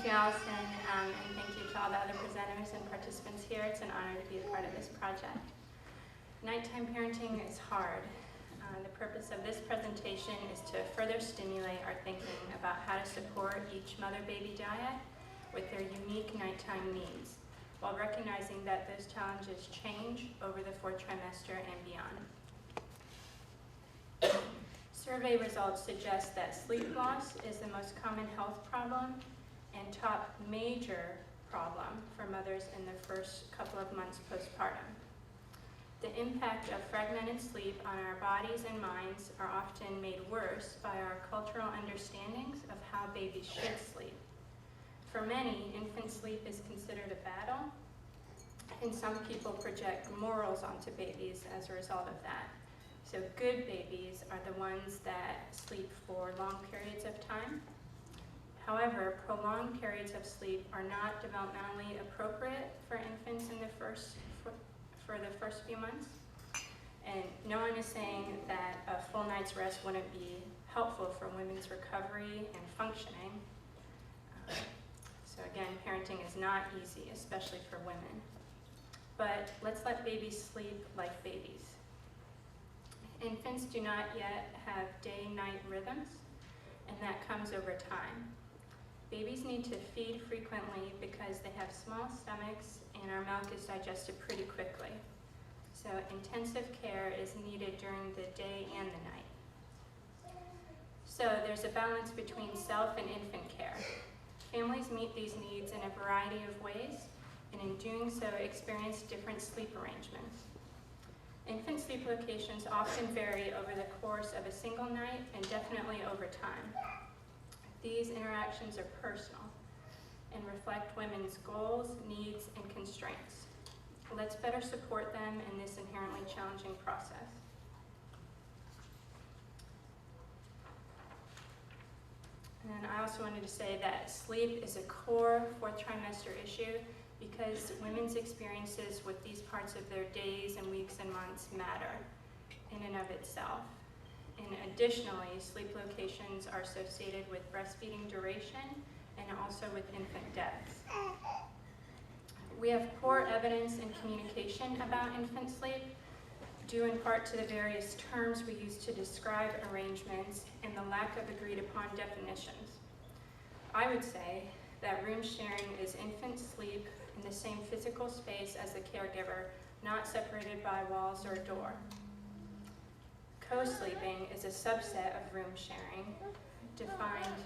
Thank you, Allison, and thank you to all the other presenters and participants here. It's an honor to be a part of this project. Nighttime parenting is hard. The purpose of this presentation is to further stimulate our thinking about how to support each mother-baby dyad with their unique nighttime needs, while recognizing that those challenges change over the fourth trimester and beyond. Survey results suggest that sleep loss is the most common health problem and top major problem for mothers in the first couple of months postpartum. The impact of fragmented sleep on our bodies and minds are often made worse by our cultural understandings of how babies should sleep. For many, infant sleep is considered a battle, and some people project morals onto babies as a result of that. So good babies are the ones that sleep for long periods of time. However, prolonged periods of sleep are not developmentally appropriate for infants in the first few months. And no one is saying that a full night's rest wouldn't be helpful for women's recovery and functioning. So again, parenting is not easy, especially for women. But let's let babies sleep like babies. Infants do not yet have day-night rhythms, and that comes over time. Babies need to feed frequently because they have small stomachs and our milk is digested pretty quickly. So intensive care is needed during the day and the night. So there's a balance between self and infant care. Families meet these needs in a variety of ways, and in doing so experience different sleep arrangements. Infant sleep locations often vary over the course of a single night and definitely over time. These interactions are personal and reflect women's goals, needs, and constraints. Let's better support them in this inherently challenging process. And I also wanted to say that sleep is a core fourth trimester issue because women's experiences with these parts of their days and weeks and months matter in and of itself. And additionally, sleep locations are associated with breastfeeding duration and also with infant deaths. We have poor evidence in communication about infant sleep, due in part to the various terms we use to describe arrangements and the lack of agreed upon definitions. I would say that room sharing is infant sleep in the same physical space as the caregiver, not separated by walls or a door. Co-sleeping is a subset of room sharing, defined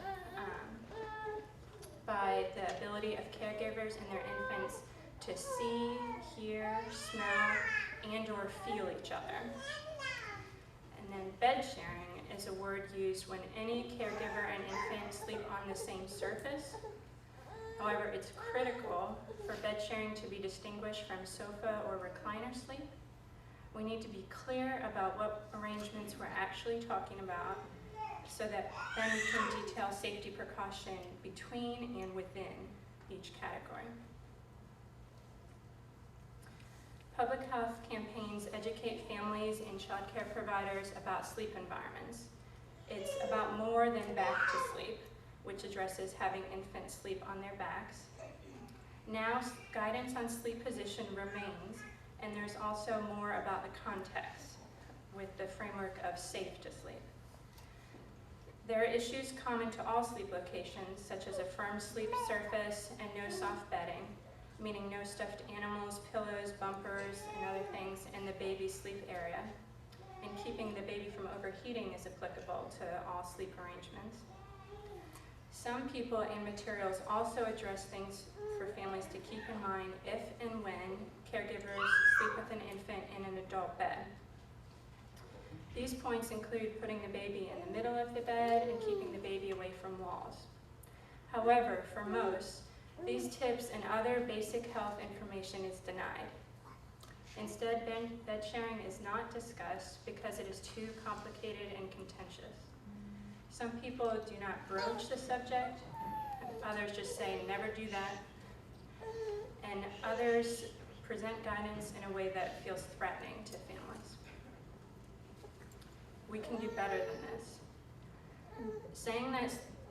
by the ability of caregivers and their infants to see, hear, smell, and or feel each other. And then bed sharing is a word used when any caregiver and infant sleep on the same surface. However, it's critical for bed sharing to be distinguished from sofa or recliner sleep. We need to be clear about what arrangements we're actually talking about so that then we can detail safety precaution between and within each category. Public health campaigns educate families and childcare providers about sleep environments. It's about more than back to sleep, which addresses having infants sleep on their backs. Now, guidance on sleep position remains, and there's also more about the context with the framework of safe to sleep. There are issues common to all sleep locations, such as a firm sleep surface and no soft bedding, meaning no stuffed animals, pillows, bumpers, and other things in the baby's sleep area. And keeping the baby from overheating is applicable to all sleep arrangements. Some people and materials also address things for families to keep in mind if and when caregivers sleep with an infant in an adult bed. These points include putting the baby in the middle of the bed and keeping the baby away from walls. However, for most, these tips and other basic health information is denied. Instead, bed sharing is not discussed because it is too complicated and contentious. Some people do not broach the subject, others just say never do that, and others present guidance in a way that feels threatening to families. We can do better than this. Saying that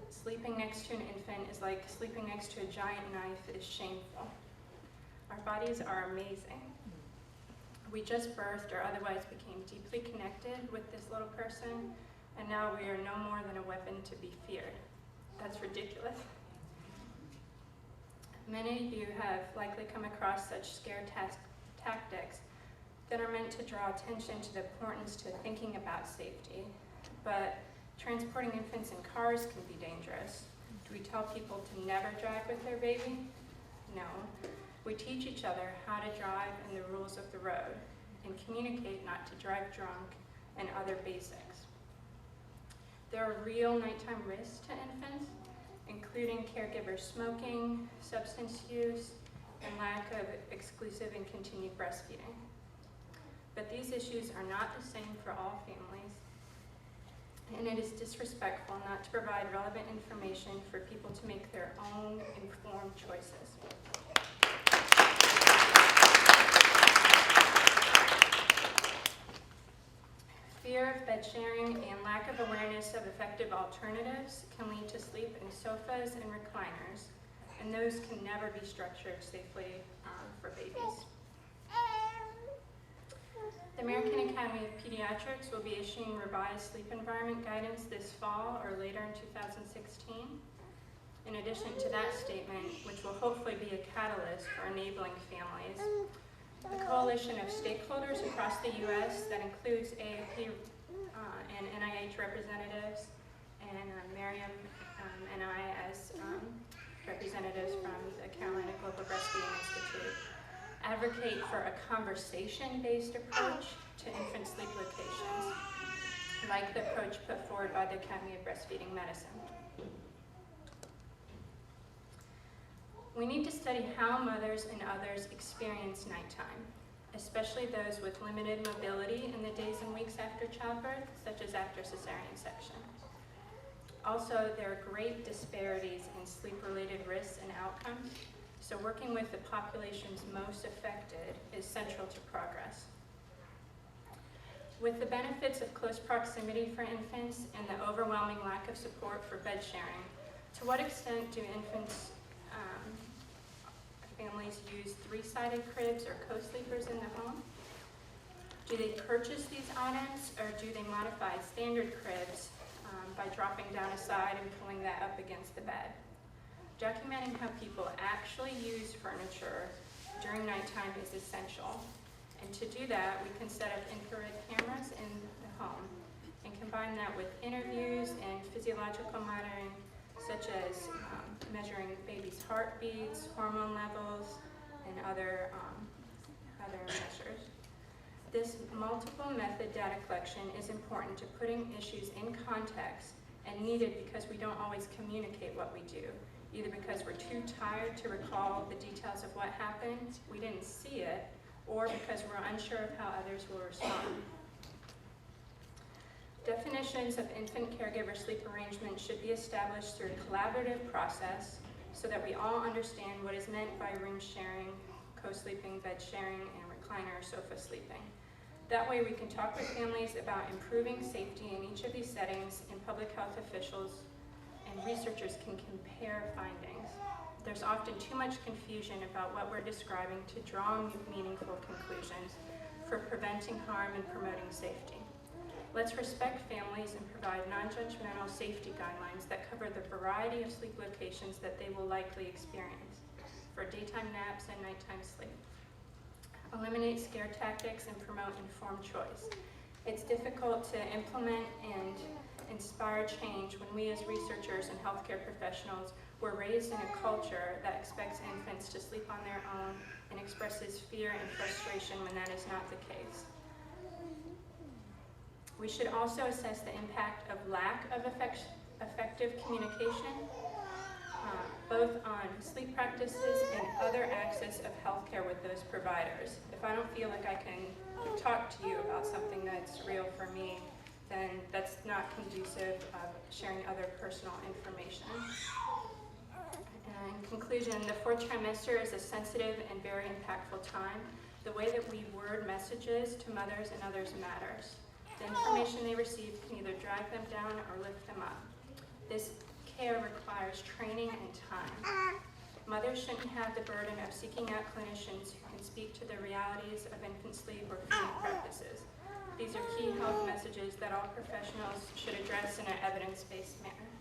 Sleeping next to an infant is like sleeping next to a giant knife. It is shameful. Our bodies are amazing. We just birthed or otherwise became deeply connected with this little person, and now we are no more than a weapon to be feared. That's ridiculous. Many of you have likely come across such scare tactics that are meant to draw attention to the importance to thinking about safety. But transporting infants in cars can be dangerous. Do we tell people to never drive with their baby? No. We teach each other how to drive and the rules of the road, and communicate not to drive drunk and other basics. There are real nighttime risks to infants, including caregiver smoking, substance use, and lack of exclusive and continued breastfeeding. But these issues are not the same for all families, and it is disrespectful not to provide relevant information for people to make their own informed choices. Fear of bed sharing and lack of awareness of effective alternatives can lead to sleep in sofas and recliners, and those can never be structured safely for babies. The American Academy of Pediatrics will be issuing revised sleep environment guidance this fall or later in 2016. In addition to that statement, which will hopefully be a catalyst for enabling families, the coalition of stakeholders across the U.S. that includes AAP and NIH representatives, and Miriam and I as representatives from the Carolina Global Breastfeeding Institute, advocate for a conversation-based approach to infant sleep locations, like the approach put forward by the Academy of Breastfeeding Medicine. We need to study how mothers and others experience nighttime, especially those with limited mobility in the days and weeks after childbirth, such as after cesarean section. Also, there are great disparities in sleep-related risks and outcomes, so working with the populations most affected is central to progress. With the benefits of close proximity for infants and the overwhelming lack of support for bed sharing, to what extent do families use three-sided cribs or co-sleepers in the home? Do they purchase these items, or do they modify standard cribs by dropping down a side and pulling that up against the bed? Documenting how people actually use furniture during nighttime is essential. And to do that, we can set up infrared cameras in the home and combine that with interviews and physiological monitoring, such as measuring babies' heartbeats, hormone levels, and other measures. This multiple method data collection is important to putting issues in context and needed because we don't always communicate what we do, either because we're too tired to recall the details of what happened, we didn't see it, or because we're unsure of how others will respond. Definitions of infant caregiver sleep arrangement should be established through a collaborative process so that we all understand what is meant by room sharing, co-sleeping, bed sharing, and recliner or sofa sleeping. That way we can talk with families about improving safety in each of these settings, and public health officials and researchers can compare findings. There's often too much confusion about what we're describing to draw meaningful conclusions for preventing harm and promoting safety. Let's respect families and provide non-judgmental safety guidelines that cover the variety of sleep locations that they will likely experience for daytime naps and nighttime sleep. Eliminate scare tactics and promote informed choice. It's difficult to implement and inspire change when we as researchers and healthcare professionals were raised in a culture that expects infants to sleep on their own and expresses fear and frustration when that is not the case. We should also assess the impact of lack of effective communication, both on sleep practices and other access of healthcare with those providers. If I don't feel like I can talk to you about something that's real for me, then that's not conducive of sharing other personal information. In conclusion, the fourth trimester is a sensitive and very impactful time. The way that we word messages to mothers and others matters. The information they receive can either drag them down or lift them up. This care requires training and time. Mothers shouldn't have the burden of seeking out clinicians who can speak to the realities of infant sleep or feeding practices. These are key health messages that all professionals should address in an evidence-based manner.